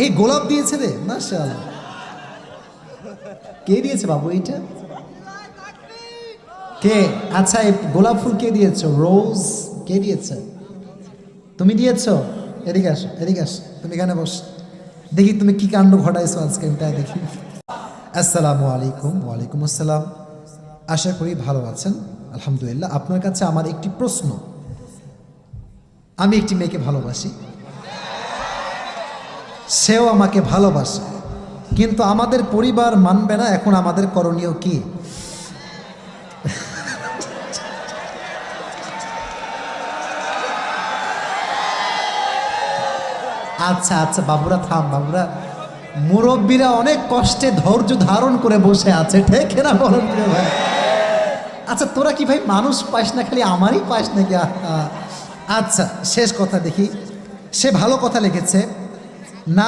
এই গোলাপ দিয়েছে রে, মাশাআল্লাহ। কে দিয়েছে বাবু এইটা? কে? আচ্ছা, এই গোলাপ ফুল কে দিয়েছো? রোজ কে দিয়েছে? তুমি দিয়েছো? এদিকে আসো, এদিকে আসো, তুমি এখানে বস, দেখি তুমি কি কাণ্ড ঘটাইছো আজকে, তাই দেখি। আসসালামু আলাইকুম। ওয়ালাইকুম আসসালাম। আশা করি ভালো আছেন। আলহামদুলিল্লাহ। আপনার কাছে আমার একটি প্রশ্ন। আমি একটি মেয়েকে ভালোবাসি, সেও আমাকে ভালোবাসে, কিন্তু আমাদের পরিবার মানবে না। এখন আমাদের করণীয় কি? আচ্ছা আচ্ছা বাবুরা থাম, বাবুরা, মুরব্বীরা অনেক কষ্টে ধৈর্য ধারণ করে বসে আছে, ঠিক না বলেন প্রিয় ভাই? আচ্ছা তোরা কি ভাই মানুষ পাস না, খালি আমারই পাস নাকি? আচ্ছা শেষ কথা দেখি, সে ভালো কথা লিখেছে। না